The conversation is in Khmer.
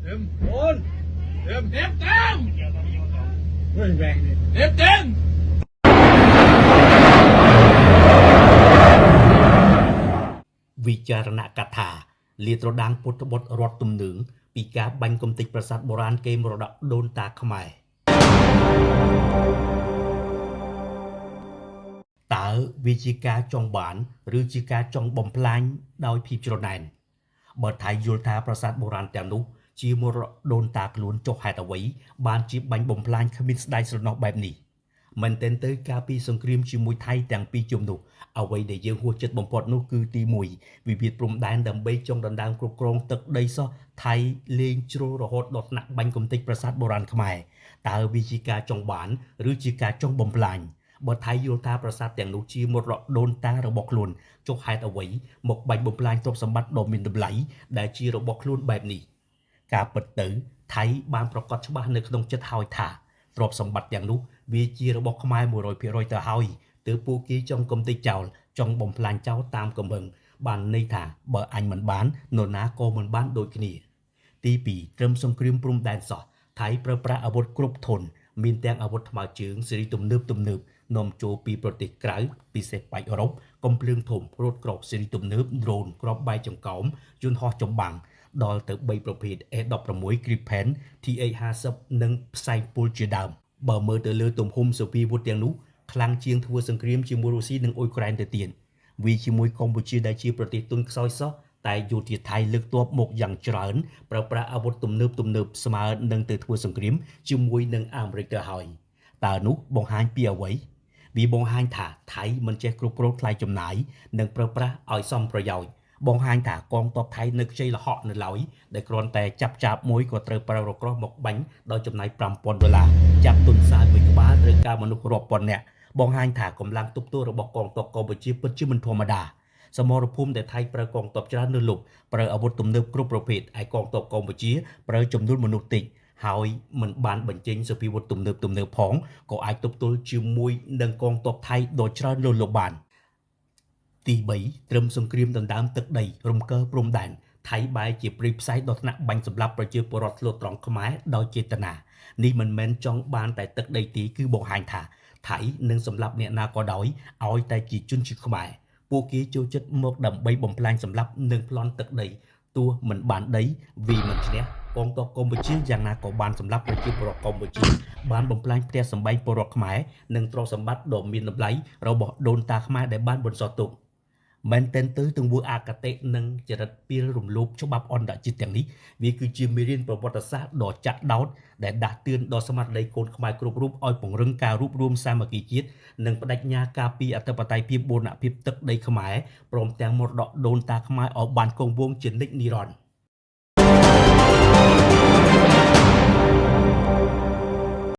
Đêm bốn. Đêm Đêm tám. Ôi vàng đi. Đêm chín. វិចារណកថាលាត្រដាងពុទ្ធបុត្ររត់ទំនើងពីការបាញ់គំតិចប្រាសាទបុរាណគេមរតកដូនតាខ្មែរតើវាជាការចង់បានឬជាការចង់បំផ្លាញដោយភាពច្រណែនបើថៃយល់ថាប្រាសាទបុរាណទាំងនោះជាមរតកដូនតាខ្លួនចុះហេតុអ្វីបានជាបាញ់បំផ្លាញគ្មានស្ដាយស្រណោះបែបនេះមិនតែនទៅការពីសង្គ្រាមជាមួយថៃទាំងពីរជុំនោះអ្វីដែលយើងហួសចិត្តបំផុតនោះគឺទី1វិវាទព្រំដែនដើម្បីចង់ដណ្ដើមគ្រប់គ្រងទឹកដីសោះថៃលេងជ្រុលរហូតដល់ថ្នាក់បាញ់គំតិចប្រាសាទបុរាណខ្មែរតើវាជាការចង់បានឬជាការចង់បំផ្លាញបើថៃយល់ថាប្រាសាទទាំងនោះជាមរតកដូនតារបស់ខ្លួនចុះហេតុអ្វីមកបាញ់បំផ្លាញទ្រព្យសម្បត្តិដ៏មានតម្លៃដែលជារបស់ខ្លួនបែបនេះការពិតទៅថៃបានប្រកាសច្បាស់នៅក្នុងចិត្តហើយថាទ្រព្យសម្បត្តិទាំងនោះវាជារបស់ខ្មែរ 100% ទៅហើយទើបពួកគេចង់គំតិចចោលចង់បំផ្លាញចោលតាមកំហឹងបានន័យថាបើអញមិនបាននរណាក៏មិនបានដូចគ្នាទី2ត្រឹមសង្គ្រាមព្រំដែនសោះថៃប្រើប្រាស់អាវុធគ្រប់ធនមានទាំងអាវុធថ្មើរជើងស៊េរីទំនើបនាំចូលពីប្រទេសក្រៅពិសេសប៉ែកអឺរ៉ុបកំភ្លើងធំរថក្រោកស៊េរីទំនើបដ្រូនគ្រាប់បែកចង្កោមយន្តហោះចម្បាំងដល់ទៅ3ប្រភេទ A16 Gripen TH50 និងផ្សែងពុលជាដើមបើមើលទៅលើទំហំសភាវុធទាំងនោះខ្លាំងជាងធ្វើសង្គ្រាមជាមួយរុស្ស៊ីនិងអ៊ុយក្រែនទៅទៀតវាជាមួយកម្ពុជាដែលជាប្រទេសទុនខ្សោយសោះតែយោធាថៃលើកទ័ពមកយ៉ាងច្រើនប្រើប្រាស់អាវុធទំនើបស្មើនឹងទៅធ្វើសង្គ្រាមជាមួយនឹងអាមេរិកទៅហើយតើនោះបង្ហាញពីអ្វីវាបង្ហាញថាថៃមិនចេះគ្រប់គ្រងថ្លៃចំណាយនិងប្រើប្រាស់ឲ្យសមប្រយោជន៍បង្ហាញថាកងទ័ពថៃនៅខ្ចីលហកនៅឡើយដែលគ្រាន់តែចាប់មួយក៏ត្រូវប្រើរក្រោះមកបាញ់ដោយចំណាយ$5,000ចាប់ទុនសាយមួយក្បាលត្រូវការមនុស្សរាប់ពាន់នាក់បង្ហាញថាកម្លាំងទប់ទល់របស់កងទ័ពកម្ពុជាពិតជាមិនធម្មតាសមរភូមិដែលថៃប្រើកងទ័ពច្រើននៅលោកប្រើអាវុធទំនើបគ្រប់ប្រភេទហើយកងទ័ពកម្ពុជាប្រើចំនួនមនុស្សតិចហើយមិនបានបញ្ចេញសភាវុធទំនើបផងក៏អាចទប់ទល់ជាមួយនឹងកងទ័ពថៃដ៏ច្រើនលោកបានទី3ត្រឹមសង្គ្រាមដណ្ដើមទឹកដីរំកើព្រំដែនថៃបែរជាព្រីផ្សៃដល់ថ្នាក់បាញ់សម្លាប់ប្រជាពលរដ្ឋស្លូតត្រង់ខ្មែរដោយចេតនានេះមិនមែនចង់បានតែទឹកដីទេគឺបង្ហាញថាថៃនឹងសម្លាប់អ្នកណាក៏ដោយឲ្យតែជាជនជាតិខ្មែរពួកគេចូលចិត្តមកដើម្បីបំផ្លាញសម្លាប់និងប្លន់ទឹកដីទោះមិនបានដីvìមិនឈ្នះកងទ័ពកម្ពុជាយ៉ាងណាក៏បានសម្លាប់ប្រជាពលរដ្ឋកម្ពុជាបានបំផ្លាញផ្ទះសម្បែងពលរដ្ឋខ្មែរនិងទ្រព្យសម្បត្តិដ៏មានតម្លៃរបស់ដូនតាខ្មែរដែលបានបន្សល់ទុកមែនទែនទៅទង្វើអកតេនិងចរិតពីលរំលោភច្បាប់អន្តរជាតិទាំងនេះវាគឺជាមេរៀនប្រវត្តិសាស្ត្រដ៏ចាក់ដោតដែលដាស់តឿនដល់ស្មារតីកូនខ្មែរគ្រប់រូបឲ្យពង្រឹងការរួបរวมសាមគ្គីជាតិនិងបដិញ្ញាការពីអធិបតេយ្យភាពបូរណភាពទឹកដីខ្មែរព្រមទាំងមរតកដូនតាខ្មែរឲ្យបានគង់វង្សជានិច្ចនិរន្តរ៍